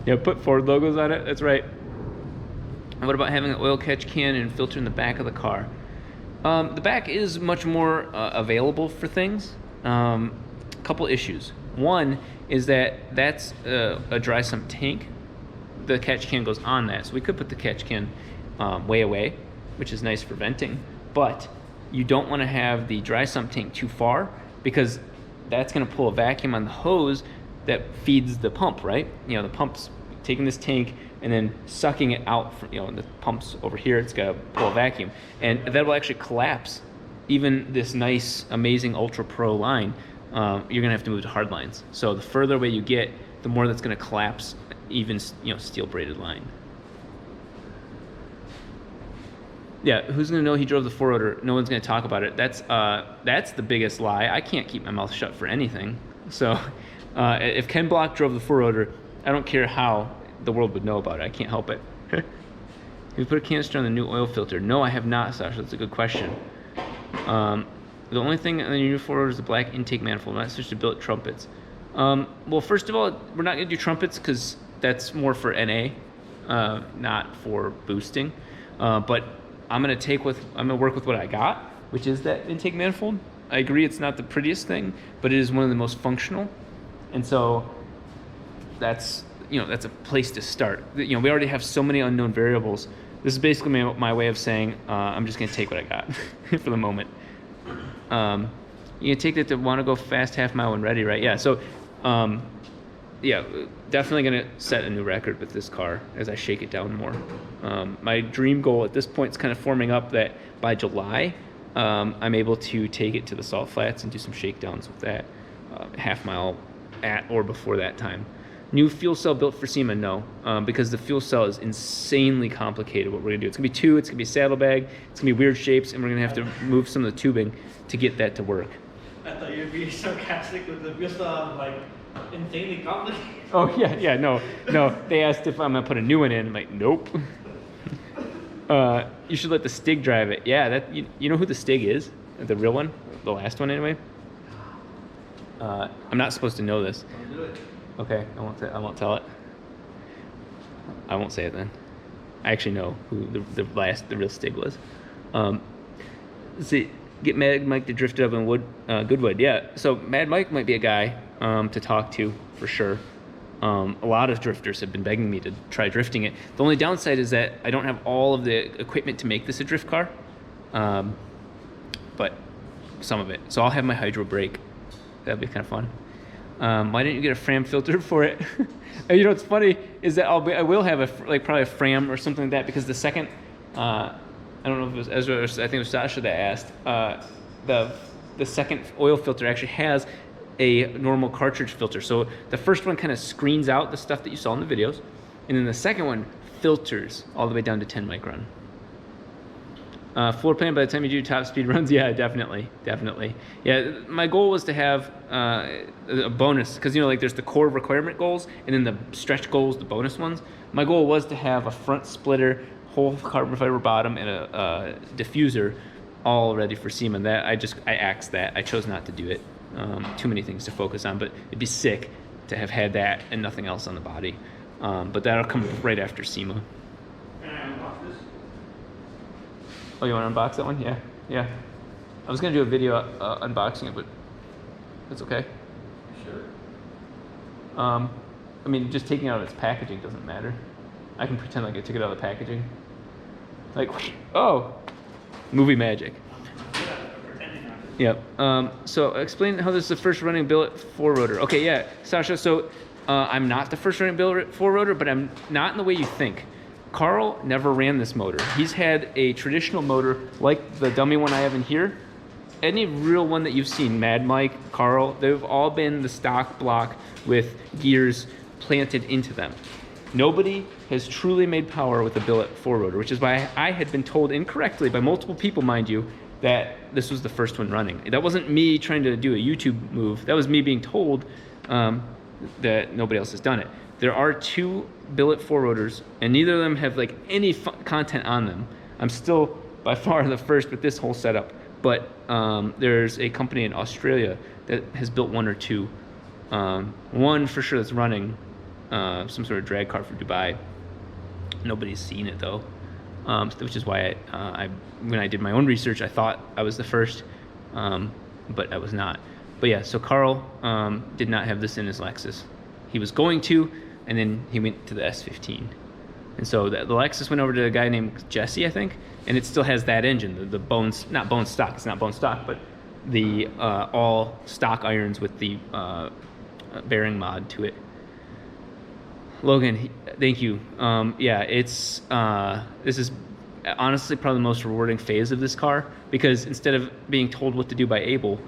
Yeah, put Ford logos on it. That's right. And what about having an oil catch can and filter in the back of the car? The back is much more available for things. Couple issues. One is that's a dry sump tank. The catch can goes on that, so we could put the catch can way away, which is nice for venting, but you don't want to have the dry sump tank too far, because that's going to pull a vacuum on the hose that feeds the pump, right? You know, the pump's taking this tank and then sucking it out from, you know, the pump's over here, it's got to pull a vacuum, and that will actually collapse even this nice, amazing Ultra Pro line. You're going to have to move to hard lines. So the further away you get, the more that's going to collapse even, you know, steel braided line. Yeah, who's gonna know he drove the 4-rotor? No one's gonna talk about it. That's the biggest lie. I can't keep my mouth shut for anything. So if Ken Block drove the 4-rotor, I don't care how the world would know about it. I can't help it. You put a canister on the new oil filter? No, I have not, Sasha. That's a good question. The only thing on the new 4-rotor is the black intake manifold. I'm not switched to billet trumpets. Well, first of all, we're not gonna do trumpets because that's more for NA, not for boosting. But I'm gonna work with what I got, which is that intake manifold. I agree it's not the prettiest thing, but it is one of the most functional, and so that's a place to start. You know, we already have so many unknown variables. This is basically my way of saying I'm just gonna take what I got for the moment. You can take that to want to go fast half mile when ready, right? Yeah. So, yeah, definitely gonna set a new record with this car as I shake it down more. My dream goal at this point is kind of forming up that by July, I'm able to take it to the salt flats and do some shakedowns with that half mile at or before that time. New fuel cell built for SEMA? No, because the fuel cell is insanely complicated. What we're gonna do, it's gonna be two, it's gonna be saddlebag, it's gonna be weird shapes, and we're gonna have to move some of the tubing to get that to work. I thought you'd be sarcastic with the fuel cell. I'm like, insanely complicated. Oh yeah, no. They asked if I'm gonna put a new one in. I'm like, nope. You should let the Stig drive it. Yeah, that you know who the Stig is? The real one, the last one anyway. I'm not supposed to know this. Don't do it. Okay, I won't tell it. I won't say it then. I actually know who the real Stig was. Let's see, get Mad Mike to drift it up in Goodwood. Yeah, so Mad Mike might be a guy to talk to for sure. A lot of drifters have been begging me to try drifting it. The only downside is that I don't have all of the equipment to make this a drift car, but some of it. So I'll have my hydro brake. That'd be kind of fun. Why didn't you get a Fram filter for it? And you know what's funny is that I will have probably a Fram or something like that, because the second I don't know if it was Ezra or I think it was Sasha that asked, the second oil filter actually has a normal cartridge filter. So the first one kind of screens out the stuff that you saw in the videos, and then the second one filters all the way down to 10 micron. Floor plan by the time you do top speed runs, yeah, definitely. Yeah, my goal was to have a bonus, because you know, like there's the core requirement goals and then the stretch goals, the bonus ones. My goal was to have a front splitter, whole carbon fiber bottom, and a diffuser all ready for SEMA. That I axed that. I chose not to do it. Too many things to focus on, but it'd be sick to have had that and nothing else on the body. But that'll come right after SEMA. Can I unbox this? Oh, you want to unbox that one? Yeah. I was gonna do a video unboxing it, but that's okay. Sure. I mean, just taking it out of its packaging doesn't matter. I can pretend like I took it out of the packaging. Like, oh, movie magic. Yep. So explain how this is the first running billet four rotor. Okay, yeah, Sasha. So I'm not the first running billet four rotor, but I'm not in the way you think. Carl never ran this motor. He's had a traditional motor like the dummy one I have in here. Any real one that you've seen, Mad Mike, Carl, they've all been the stock block with gears planted into them. Nobody has truly made power with a billet four rotor, which is why I had been told incorrectly by multiple people, mind you, that this was the first one running. That wasn't me trying to do a YouTube move. That was me being told that nobody else has done it. There are two billet four rotors, and neither of them have like any content on them. I'm still by far the first with this whole setup, but there's a company in Australia that has built one or two. One for sure that's running some sort of drag car for Dubai. Nobody's seen it though, which is why when I did my own research, I thought I was the first, but I was not. But yeah, so Carl did not have this in his Lexus. He was going to, and then he went to the S15. And so the Lexus went over to a guy named Jesse, I think, and it still has that engine, the bones, not bone stock, it's not bone stock, but the all stock irons with the bearing mod to it. Logan, thank you. Yeah, it's this is honestly probably the most rewarding phase of this car, because instead of being told what to do by Abel,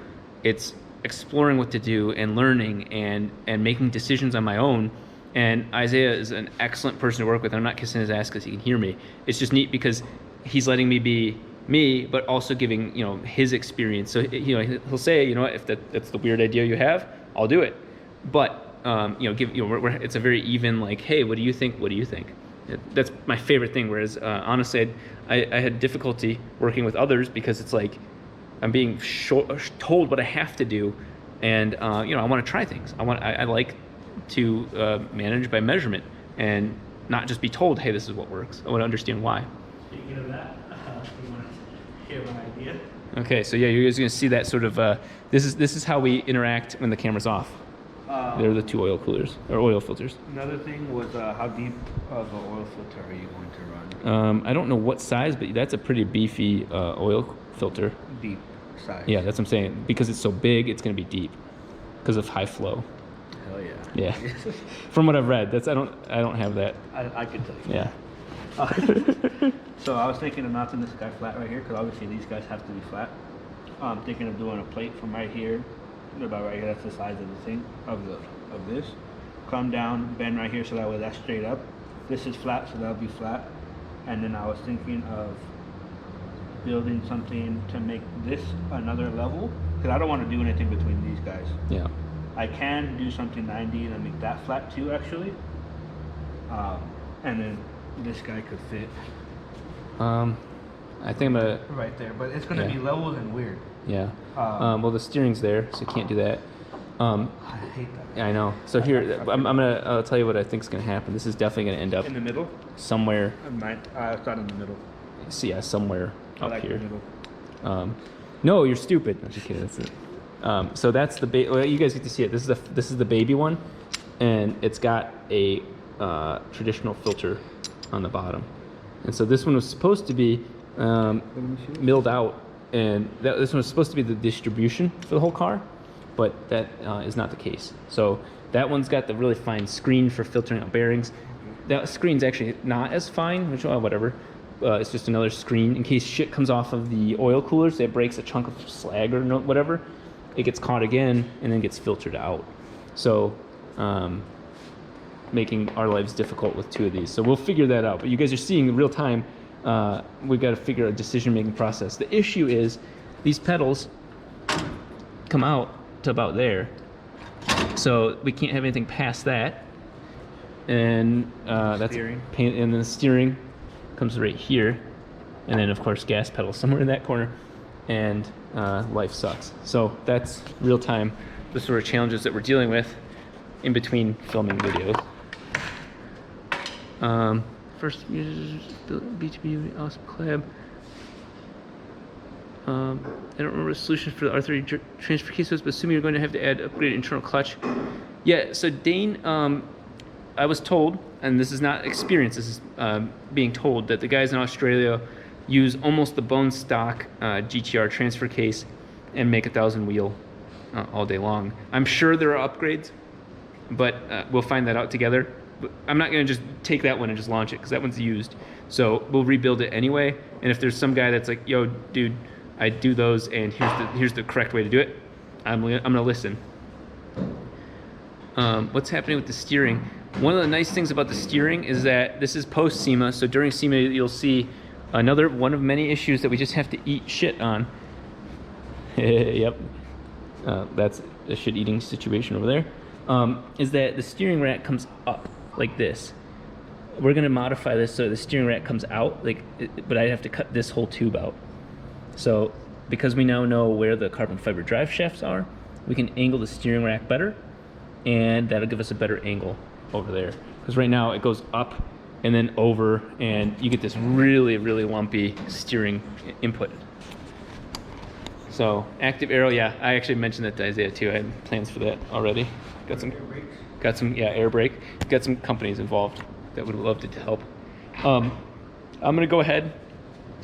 it's exploring what to do and learning and making decisions on my own. And Isaiah is an excellent person to work with. I'm not kissing his ass because he can hear me. It's just neat because he's letting me be me, but also giving his experience. So he'll say, if that's the weird idea you have, I'll do it. But it's a very even like, hey, what do you think? What do you think? That's my favorite thing. Whereas honestly, I had difficulty working with others because it's like I'm being told what I have to do, and I want to try things. I like to manage by measurement and not just be told, hey, this is what works. I want to understand why. Speaking of that, you want to hear my idea? Okay, so yeah, you're guys gonna see that sort of. This is how we interact when the camera's off. They're the two oil coolers or oil filters. Another thing was how deep of an oil filter are you going to run? I don't know what size, but that's a pretty beefy oil filter. Deep size. Yeah, that's what I'm saying. Because it's so big, it's going to be deep because of high flow. Hell yeah. Yeah. From what I've read, I don't have that. I can tell you. Yeah. So I was thinking of mounting this guy flat right here, because obviously these guys have to be flat. I'm thinking of doing a plate from right here, about right here. That's the size of the thing of this. Come down, bend right here, so that way that's straight up. This is flat, so that'll be flat. And then I was thinking of building something to make this another level, because I don't want to do anything between these guys. Yeah. I can do something 90 and make that flat too, actually. And then this guy could fit I think I'm gonna. right there, but it's gonna be leveled and weird. Yeah. Well, the steering's there, so you can't do that. I hate that. I know. So here, I'll tell you what I think is gonna happen. This is definitely gonna end up In the middle? somewhere. I thought in the middle. See, yeah, somewhere I up like here. the middle. No, you're stupid. No, just kidding. That's it. So that's the well, you guys get to see it. This is the baby one, and it's got a traditional filter on the bottom, and so this one was supposed to be milled out, and this one was supposed to be the distribution for the whole car, but that is not the case. So that one's got the really fine screen for filtering out bearings. That screen's actually not as fine, which whatever. It's just another screen in case shit comes off of the oil coolers that breaks a chunk of slag or whatever. It gets caught again and then gets filtered out. So making our lives difficult with two of these. So we'll figure that out. But you guys are seeing in real time, we've got to figure a decision-making process. The issue is these pedals come out to about there. So we can't have anything past that. And that's Steering. pain, and then the steering comes right here, and then of course gas pedal somewhere in that corner, and life sucks. So that's real time, the sort of challenges that we're dealing with in between filming videos. First users B2B awesome collab. I don't remember the solution for the R30 transfer case was, but assuming you're going to have to add upgraded internal clutch. Yeah, so Dane, I was told, and this is not experience, this is being told, that the guys in Australia use almost the bone stock GTR transfer case and make 1,000 wheel all day long. I'm sure there are upgrades, but we'll find that out together. But I'm not gonna just take that one and just launch it, because that one's used. So we'll rebuild it anyway, and if there's some guy that's like, yo, dude, I do those, and here's the correct way to do it, I'm gonna listen. What's happening with the steering? One of the nice things about the steering is that this is post SEMA, so during SEMA you'll see another one of many issues that we just have to eat shit on. Yep, that's a shit eating situation over there. Is that the steering rack comes up like this. We're gonna modify this so the steering rack comes out, but I'd have to cut this whole tube out. So because we now know where the carbon fiber drive shafts are, we can angle the steering rack better, and that'll give us a better angle over there. Because right now it goes up and then over, and you get this really, really lumpy steering input. So active aero, yeah, I actually mentioned that to Isaiah too. I had plans for that already. Got some air brake. Got some companies involved that would love to help. I'm gonna go ahead.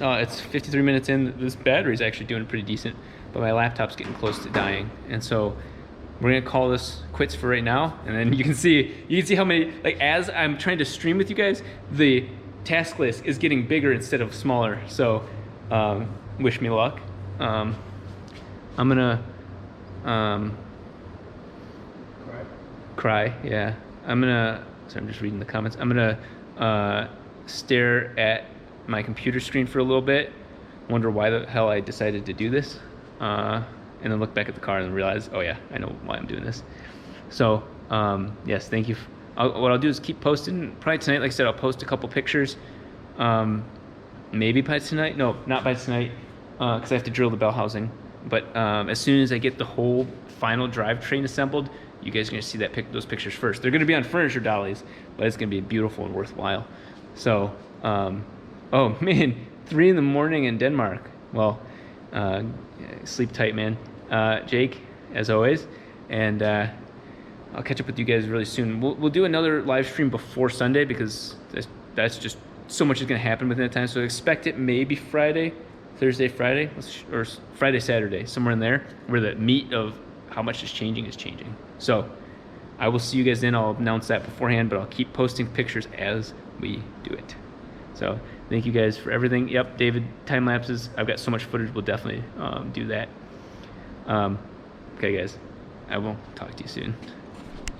It's 53 minutes in. This battery's actually doing pretty decent, but my laptop's getting close to dying, and so we're gonna call this quits for right now. And then you can see how many, like, as I'm trying to stream with you guys, the task list is getting bigger instead of smaller. So wish me luck. I'm gonna cry. Yeah, sorry, I'm just reading the comments. I'm gonna stare at my computer screen for a little bit, wonder why the hell I decided to do this, and then look back at the car and realize, oh yeah, I know why I'm doing this. So yes, thank you. What I'll do is keep posting. Probably tonight, like I said, I'll post a couple pictures. Maybe by tonight. No, not by tonight, because I have to drill the bell housing. But as soon as I get the whole final drivetrain assembled, you guys are gonna see those pictures first. They're gonna be on furniture dollies, but it's gonna be beautiful and worthwhile. So, oh man, 3 a.m. in Denmark. Well, sleep tight, man. Jake, as always, and I'll catch up with you guys really soon. We'll do another live stream before Sunday, because that's just so much is gonna happen within that time. So expect it maybe Thursday, Friday, or Friday, Saturday, somewhere in there, where the meat of how much is changing. So I will see you guys then. I'll announce that beforehand, but I'll keep posting pictures as we do it. So thank you guys for everything. Yep, David, time lapses. I've got so much footage. We'll definitely do that. Okay, guys, I will talk to you soon.